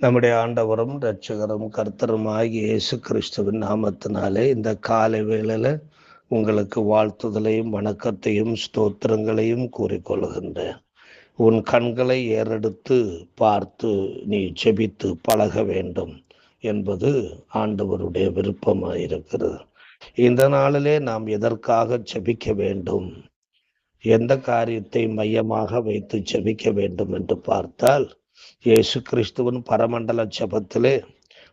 நம்முடைய ஆண்டவரும் இரட்சகரும் கர்த்தருமாகிய இயேசு கிறிஸ்துவின் நாமத்தினாலே இந்த காலை வேளையில உங்களுக்கு வாழ்த்துதலையும் வணக்கத்தையும் ஸ்தோத்திரங்களையும் கூறிக்கொள்கின்றேன். உன் கண்களை ஏறெடுத்து பார்த்து நீ ஜெபித்து பழக வேண்டும் என்பது ஆண்டவருடைய விருப்பமாயிருக்கிறது. இந்த நாளிலே நாம் எதற்காக ஜெபிக்க வேண்டும், எந்த காரியத்தை மையமாக வைத்து ஜெபிக்க வேண்டும் என்று பார்த்தால், இயேசு கிறிஸ்துவின் பரமண்டல ஜெபத்திலே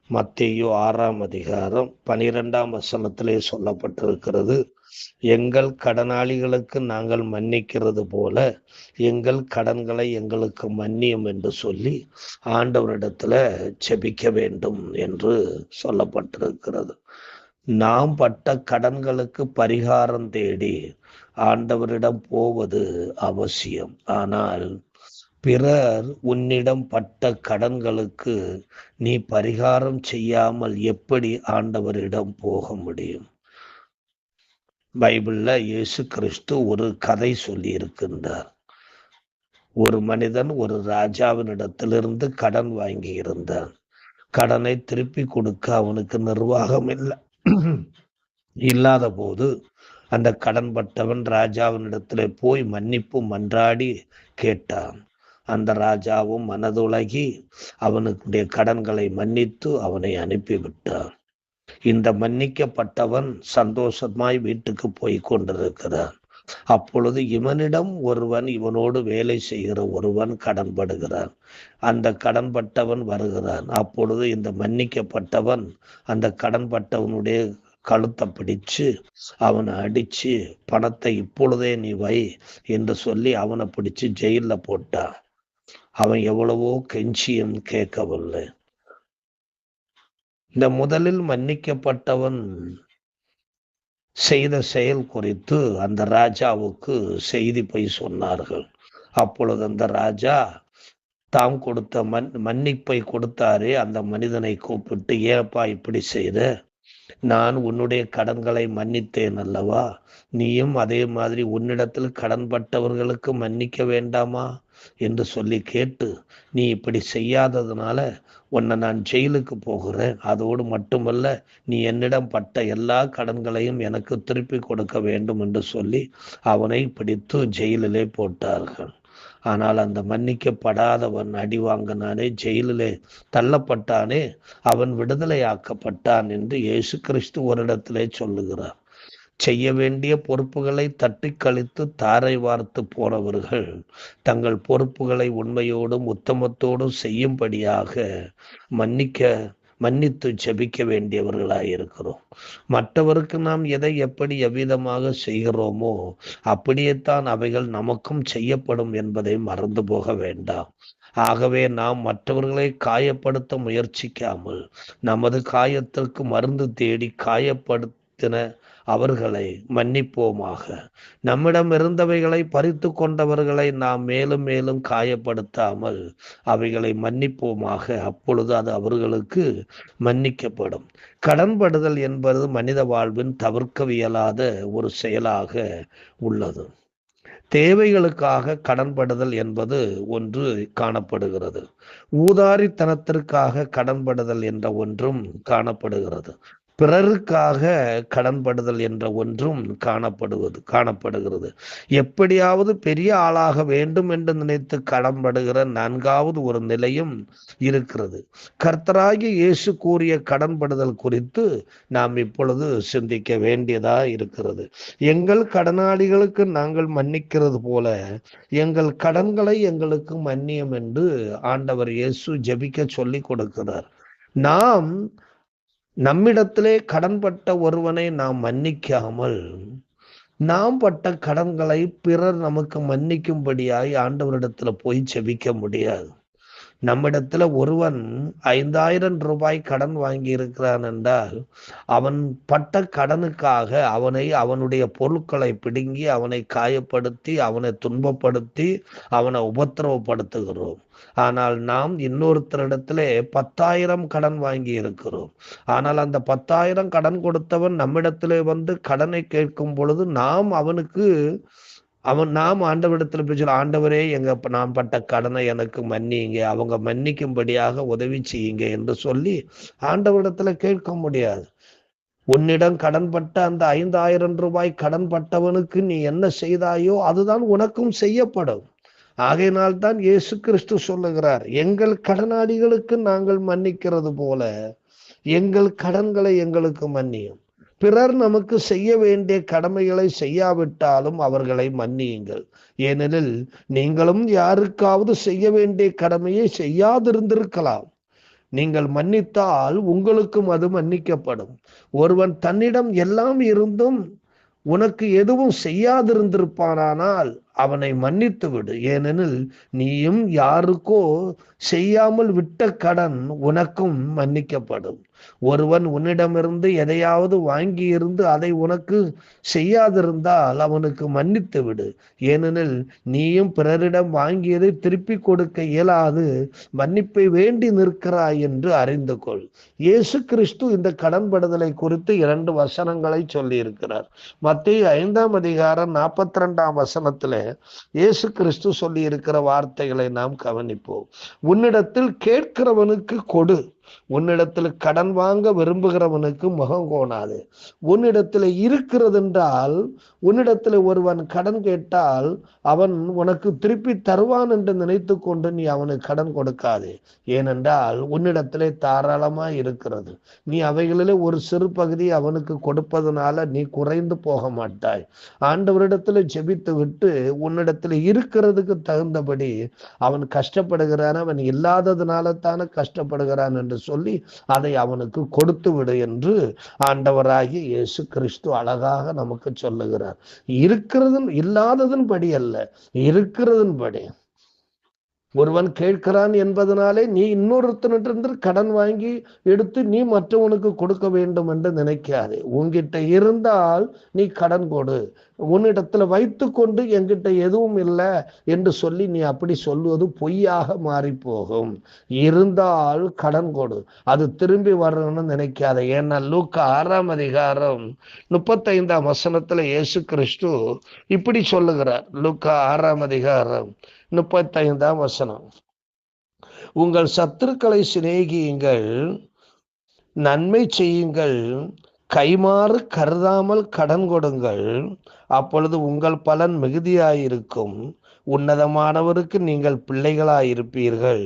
மத்தேயு 6ஆம் அதிகாரம் 12ஆம் வசனத்திலே சொல்லப்பட்டிருக்கிறது, எங்கள் கடனாளிகளுக்கு நாங்கள் மன்னிக்கிறது போல எங்கள் கடன்களை எங்களுக்கு மன்னியும் என்று சொல்லி ஆண்டவரிடத்துல ஜெபிக்க வேண்டும் என்று சொல்லப்பட்டிருக்கிறது. நாம் பட்ட கடன்களுக்கு பரிகாரம் தேடி ஆண்டவரிடம் போவது அவசியம். ஆனால் பிறர் உன்னிடம் பட்ட கடன்களுக்கு நீ பரிகாரம் செய்யாமல் எப்படி ஆண்டவரிடம் போக முடியும்? பைபிள்ல இயேசு கிறிஸ்து ஒரு கதை சொல்லி இருக்கின்றார். ஒரு மனிதன் ஒரு ராஜாவினிடத்திலிருந்து கடன் வாங்கி இருந்தான். கடனை திருப்பி கொடுக்க அவனுக்கு நிர்வாகம் இல்லாத போது அந்த கடன்பட்டவன் ராஜாவினிடத்திலே போய் மன்னிப்பு மன்றாடி கேட்டான். அந்த ராஜாவும் மனதுலகி அவனுடைய கடன்களை மன்னித்து அவனை அனுப்பிவிட்டான். இந்த மன்னிக்கப்பட்டவன் சந்தோஷமாய் வீட்டுக்கு போய் கொண்டிருக்கிறான். அப்பொழுது இவனிடம் இவனோடு வேலை செய்கிற ஒருவன் கடன்படுகிறான். அந்த கடன்பட்டவன் வருகிறான். அப்பொழுது இந்த மன்னிக்கப்பட்டவன் அந்த கடன்பட்டவனுடைய கழுத்தை பிடிச்சு அவனை அடிச்சு பணத்தை இப்பொழுதே நீ வை என்று சொல்லி அவனை பிடிச்சு ஜெயில போட்டான். அவன் எவ்வளவோ கெஞ்சியும் கேட்கவில்லை. இந்த முதலில் மன்னிக்கப்பட்டவன் செய்த செயல் குறித்து அந்த ராஜாவுக்கு செய்தி போய் சொன்னார்கள். அப்பொழுது அந்த ராஜா தாம் கொடுத்த மன்னிப்பை கொடுத்தாரே அந்த மனிதனை கூப்பிட்டு, ஏப்பா இப்படி செய்த? நான் உன்னுடைய கடன்களை மன்னித்தேன் அல்லவா? நீயும் அதே மாதிரி உன்னிடத்தில் கடன்பட்டவர்களுக்கு மன்னிக்க வேண்டாமா என்று சொல்லி கேட்டு, நீ இப்படி செய்யாததுனால உன்னை நான் ஜெயிலுக்கு போகிறேன். அதோடு மட்டுமல்ல, நீ என்னிடம் பட்ட எல்லா கடன்களையும் எனக்கு திருப்பி கொடுக்க வேண்டும் என்று சொல்லி அவனை பிடித்து ஜெயிலிலே போட்டார்கள். ஆனால் அந்த மன்னிக்கப்படாதவன் அடி வாங்கினானே, ஜெயிலிலே தள்ளப்பட்டானே, அவன் விடுதலையாக்கப்பட்டான் என்று இயேசு கிறிஸ்து ஒரு இடத்திலே சொல்லுகிறார். செய்ய வேண்டிய பொறுப்புகளை தட்டி கழித்து தாரை வார்த்து போனவர்கள் தங்கள் பொறுப்புகளை உண்மையோடும் உத்தமத்தோடும் செய்யும்படியாக மன்னித்து ஜெபிக்க வேண்டியவர்களாயிருக்கிறோம். மற்றவருக்கு நாம் எதை எப்படி எவ்விதமாக செய்கிறோமோ அப்படியேத்தான் அவைகள் நமக்கும் செய்யப்படும் என்பதை மறந்து போக வேண்டாம். ஆகவே நாம் மற்றவர்களை காயப்படுத்த முயற்சிக்காமல் நமது காயத்திற்கு மருந்து தேடி காயப்படுத்தின அவர்களை மன்னிப்போமாக. நம்மிடம் இருந்தவைகளை பறித்து கொண்டவர்களை நாம் மேலும் மேலும் காயப்படுத்தாமல் அவைகளை மன்னிப்போமாக. அப்பொழுது அது அவர்களுக்கு மன்னிக்கப்படும். கடன்படுதல் என்பது மனித வாழ்வின் தவிர்க்கவியலாத ஒரு செயலாக உள்ளது. தேவைகளுக்காக கடன்படுதல் என்பது ஒன்று காணப்படுகிறது. ஊதாரித்தனத்திற்காக கடன்படுதல் என்ற ஒன்றும் காணப்படுகிறது. பிறருக்காக கடன்படுதல் என்ற ஒன்றும் காணப்படுகிறது. எப்படியாவது பெரிய ஆளாக வேண்டும் என்று நினைத்து கடன்படுகிற 4வது ஒரு நிலையும் இருக்கிறது. கர்த்தராகிய இயேசு கூறிய கடன்படுதல் குறித்து நாம் இப்பொழுது சிந்திக்க வேண்டியதா இருக்கிறது. எங்கள் கடனாளிகளுக்கு நாங்கள் மன்னிக்கிறது போல எங்கள் கடன்களை எங்களுக்கு மன்னியும் என்று ஆண்டவர் இயேசு ஜெபிக்க சொல்லி கொடுக்கிறார். நாம் நம்மிடத்திலே கடன்பட்ட ஒருவனை நாம் மன்னிக்காமல் நாம் பட்ட கடன்களை பிறர் நமக்கு மன்னிக்கும்படியாய் ஆண்டவரிடத்துல போய் ஜெபிக்க முடியாது. நம்மிடத்துல ஒருவன் 5000 ரூபாய் கடன் வாங்கி இருக்கிறான் என்றால் அவன் பட்ட கடனுக்காக அவனுடைய பொருட்களை பிடுங்கி அவனை காயப்படுத்தி அவனை துன்பப்படுத்தி அவனை உபத்திரவப்படுத்துகிறோம். ஆனால் நாம் இன்னொருத்தரிடத்திலே 10,000 கடன் வாங்கி இருக்கிறோம். ஆனால் அந்த 10,000 கடன் கொடுத்தவன் நம்மிடத்திலே வந்து கடனை கேட்கும் பொழுது நாம் அவனுக்கு நாம் ஆண்டவரிடத்துல போய் சொல்ல, ஆண்டவரே நான் பட்ட கடனை எனக்கு மன்னிங்க, அவங்க மன்னிக்கும்படியாக உதவி செய்யுங்க என்று சொல்லி ஆண்டவரிடத்துல கேட்க முடியாது. உன்னிடம் கடன்பட்ட அந்த 5,000 ரூபாய் கடன்பட்டவனுக்கு நீ என்ன செய்தாயோ அதுதான் உனக்கும் செய்யப்படும். ஆகையினால் தான் இயேசு கிறிஸ்து சொல்லுகிறார், எங்கள் கடனாளிகளுக்கு நாங்கள் மன்னிக்கிறது போல எங்கள் கடன்களை எங்களுக்கு மன்னியும். பிறர் நமக்கு செய்ய வேண்டிய கடமைகளை செய்யாவிட்டாலும் அவர்களை மன்னியுங்கள். ஏனெனில் நீங்களும் யாருக்காவது செய்ய வேண்டிய கடமையை செய்யாதிருந்திருக்கலாம். நீங்கள் மன்னித்தால் உங்களுக்கும் அது மன்னிக்கப்படும். ஒருவன் தன்னிடம் எல்லாம் இருந்தும் உனக்கு எதுவும் செய்யாதிருந்திருப்பானால் அவனை மன்னித்து விடு. ஏனெனில் நீயும் யாருக்கோ செய்யாமல் விட்ட கடன் உனக்கும் மன்னிக்கப்படும். ஒருவன் உன்னிடமிருந்து எதையாவது வாங்கி இருந்து அதை உனக்கு செய்யாதிருந்தால் அவனுக்கு மன்னித்து விடு. ஏனெனில் நீயும் பிறரிடம் வாங்கியதை திருப்பி கொடுக்க இயலாது மன்னிப்பை வேண்டி நிற்கிறாய் என்று அறிந்து கொள். இயேசு கிறிஸ்து இந்த கடன்படுதலை குறித்து 2 வசனங்களை சொல்லி இருக்கிறார். மத்தேயு 5ஆம் அதிகாரம் 42ஆம் வசனத்திலே இயேசு கிறிஸ்து சொல்லி இருக்கிற வார்த்தைகளை நாம் கவனிப்போம். உன்னிடத்தில் கேட்கிறவனுக்கு கொடு, உன்னிடத்தில் கடன் வாங்க விரும்புகிறவனுக்கு முகம் கோணாது. உன்னிடத்தில் இருக்கிறது என்றால், உன்னிடத்தில் ஒருவன் கடன் கேட்டால் அவன் உனக்கு திருப்பி தருவான் என்று நினைத்து கொண்டு நீ அவனுக்கு கடன் கொடுக்காதே. ஏனென்றால் உன்னிடத்திலே தாராளமாய் இருக்கிறது. நீ அவைகளிலே ஒரு சிறு பகுதி அவனுக்கு கொடுப்பதனால நீ குறைந்து போக மாட்டாய். ஆண்டவரிடத்தில் ஜெபித்து விட்டு உன்னிடத்தில் இருக்கிறதுக்கு தகுந்தபடி அவன் கஷ்டப்படுகிறான், அவன் இல்லாததுனால தானே கஷ்டப்படுகிறான் என்று சொல்லி அதை அவனுக்கு கொடுத்து விடு என்று ஆண்டவராகிய இயேசு கிறிஸ்து அழகாக நமக்கு சொல்லுகிறார். இருக்கிறது இல்லாததன் படி அல்ல, இருக்கிறதன் படி. ஒருவன் கேட்கிறான் என்பதனாலே நீ இன்னொருத்தனிட்டிருந்து கடன் வாங்கி எடுத்து நீ மற்றவனுக்கு கொடுக்க வேண்டும் என்று நினைக்காதே. உன்கிட்ட இருந்தால் நீ கடன் கொடு. உன்னிடத்துல வைத்து கொண்டு என்கிட்ட எதுவும் இல்லை என்று சொல்லி நீ அப்படி சொல்லுவது பொய்யாக மாறி போகும். இருந்தால் கடன் கொடு, அது திரும்பி வரணும்னு நினைக்காத. ஏன்னா லூக்கா 6ஆம் அதிகாரம் 35ஆம் வசனத்துல இயேசு கிறிஸ்து இப்படி சொல்லுகிறார். லூக்கா 6ஆம் அதிகாரம் 35ஆம் வசனம், உங்கள் சத்துருக்களை சிநேகியுங்கள், நன்மை செய்யுங்கள், கைமாறு கருதாமல் கடன் கொடுங்கள், அப்பொழுது உங்கள் பலன் மிகுதியாயிருக்கும். உன்னதமானவருக்கு நீங்கள் பிள்ளைகளாயிருப்பீர்கள்.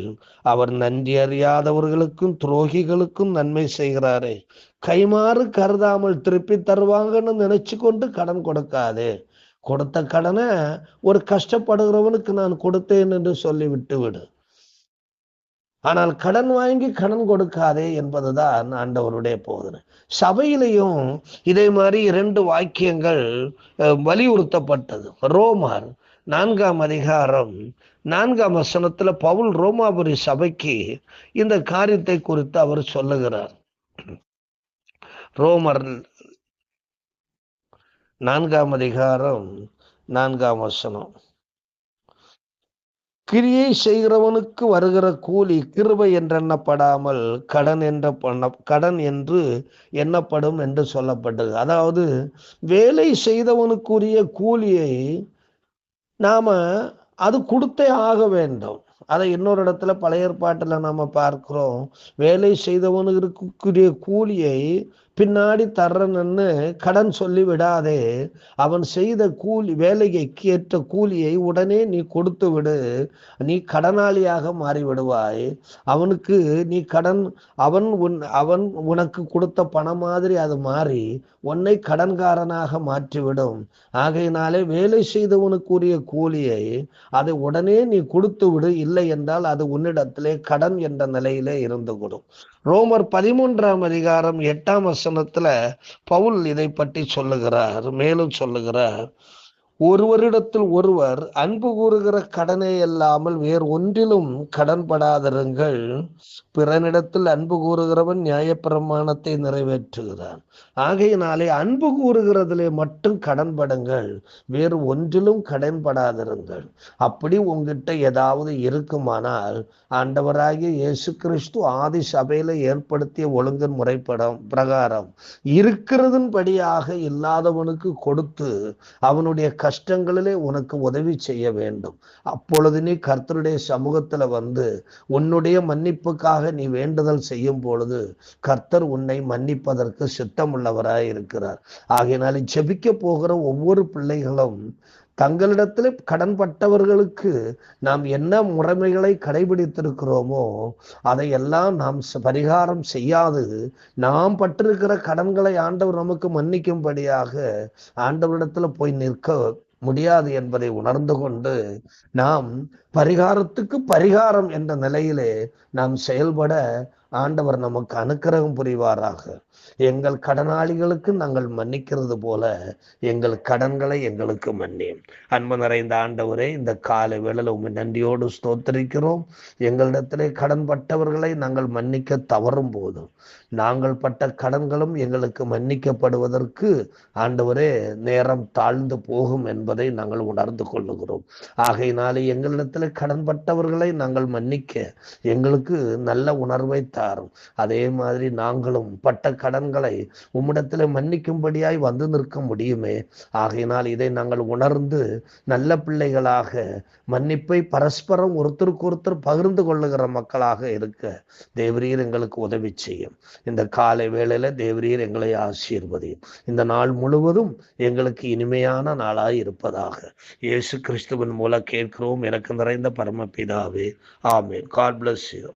அவர் நன்றி அறியாதவர்களுக்கும் துரோகிகளுக்கும் நன்மை செய்கிறாரே. கைமாறு கருதாமல் திருப்பி தருவாங்கன்னு நினைச்சு கொண்டு கடன் கொடுக்காதே. கொடுத்த கடனை ஒரு கஷ்டப்படுகிறவனுக்கு நான் கொடுத்தேன் என்று சொல்லி விட்டு விடு. ஆனால் கடன் வாங்கி கடன் கொடுக்காதே என்பதுதான் ஆண்டவருடைய போதனை. சபையிலையும் இதே மாதிரி 2 வாக்கியங்கள் வலியுறுத்தப்பட்டது. ரோமர் 4ஆம் அதிகாரம் 4ஆம் வசனத்துல பவுல் ரோமாபுரி சபைக்கு இந்த காரியத்தை குறித்து அவர் சொல்லுகிறார். ரோமர் 4ஆம் அதிகாரம் 4ஆம் வசனம், கிரியை செய்கிறவனுக்கு வருகிற கூலி கிருபை என்றெண்ணப்படாமல் கடன் என்று எண்ணப்படும் என்று சொல்லப்பட்டது. அதாவது வேலை செய்தவனுக்குரிய கூலியை நாம அது கொடுத்தே ஆக வேண்டும். அதை இன்னொரு இடத்துல பழைய ஏற்பாட்டுல நாம பார்க்கிறோம். வேலை செய்தவனுக்குரிய கூலியை பின்னாடி தர்றன்னு கடன் சொல்லி விடாதே. அவன் செய்த வேலைக்கு ஏற்ற கூலியை உடனே நீ கொடுத்து விடு. நீ கடனாளியாக மாறி விடுவாய். அவனுக்கு நீ அவன் உனக்கு கொடுத்த பணம் மாதிரி அது மாறி உன்னை கடன்காரனாக மாற்றிவிடும். ஆகையினாலே வேலை செய்தவனுக்குரிய கூலியை அதை உடனே நீ கொடுத்து விடு. இல்லை என்றால் அது உன்னிடத்திலே கடன் என்ற நிலையிலே இருந்து கொடும். ரோமர் 13ஆம் அதிகாரம் 8ஆம் வசனத்துல பவுல் இதை பற்றி சொல்லுகிறார். மேலும் சொல்லுகிறார், ஒருவரிடத்தில் ஒருவர் அன்பு கூறுகிற கடனே அல்லாமல் வேறு ஒன்றிலும் கடன்படாதிருங்கள். பிறனிடத்தில் அன்பு கூறுகிறவன் நியாயப்பிரமாணத்தை நிறைவேற்றுகிறான். ஆகையினாலே அன்பு கூறுகிறதிலே மட்டும் கடன்படுங்கள், வேறு ஒன்றிலும் கடன்படாதிருங்கள். அப்படி உங்ககிட்ட ஏதாவது இருக்குமானால் ஆண்டவராகிய இயேசு கிறிஸ்து ஆதி சபையில ஏற்படுத்திய ஒழுங்கின் முறைப்படம் பிரகாரம் இருக்கிறதன் படியாக இல்லாதவனுக்கு கொடுத்து அவனுடைய கஷ்டங்களிலே உனக்கு உதவி செய்ய வேண்டும். அப்பொழுது நீ கர்த்தருடைய சமூகத்துல வந்து உன்னுடைய மன்னிப்புக்காக நீ வேண்டுதல் செய்யும் பொழுது கர்த்தர் உன்னை மன்னிப்பதற்கு சித்தமுள்ளவராய் இருக்கிறார். ஆகையினால ஜெபிக்க போகிற ஒவ்வொரு பிள்ளைகளும் தங்களிடத்தில் கடன்பட்டவர்களுக்கு நாம் என்ன முறைமைகளை கடைபிடித்திருக்கிறோமோ அதையெல்லாம் நாம் பரிகாரம் செய்யாது நாம் பட்டிருக்கிற கடன்களை ஆண்டவர் நமக்கு மன்னிக்கும்படியாக ஆண்டவரிடத்துல போய் நிற்க முடியாது என்பதை உணர்ந்து கொண்டு நாம் பரிகாரத்துக்கு பரிகாரம் என்ற நிலையிலே நாம் செயல்பட ஆண்டவர் நமக்கு அனுக்கிரகம் புரிவாராக. எங்கள் கடனாளிகளுக்கு நாங்கள் மன்னிக்கிறது போல எங்கள் கடன்களை எங்களுக்கு மன்னியும். அன்பு நிறைந்த ஆண்டவரே, இந்த காலை வேளையில உம்மை நன்றியோடு ஸ்தோத்திரிக்கிறோம். எங்களிடத்திலே கடன் பட்டவர்களை நாங்கள் மன்னிக்க தவறும் போதும் நாங்கள் பட்ட கடன்களும் எங்களுக்கு மன்னிக்கப்படுவதற்கு ஆண்டவரே நேரம் தாழ்ந்து போகும் என்பதை நாங்கள் உணர்ந்து கொள்ளுகிறோம். ஆகையினாலே எங்களிடத்தில் கடன்பட்டவர்களை நாங்கள் மன்னிக்க எங்களுக்கு நல்ல உணர்வை தாரும். அதே மாதிரி நாங்களும் பட்ட கடன்களை உம்மிடத்தில் மன்னிக்கும்படியாய் வந்து நிற்க முடியுமே. ஆகையினால் இதை நாங்கள் உணர்ந்து நல்ல பிள்ளைகளாக மன்னிப்பை பரஸ்பரம் ஒருத்தருக்கு ஒருத்தர் பகிர்ந்து கொள்ளுகிற மக்களாக இருக்க தேவரீர் எங்களுக்கு உதவி செய்யும். இந்த காலை வேளையில தேவரீர் எங்களை ஆசீர்வதியும். இந்த நாள் முழுவதும் எங்களுக்கு இனிமையான நாளாய் இருப்பதாக இயேசு கிறிஸ்துவின் மூலம் கேட்கிறோம் எனக்கு நிறைந்த பரமபிதாவே. ஆமென். God bless you.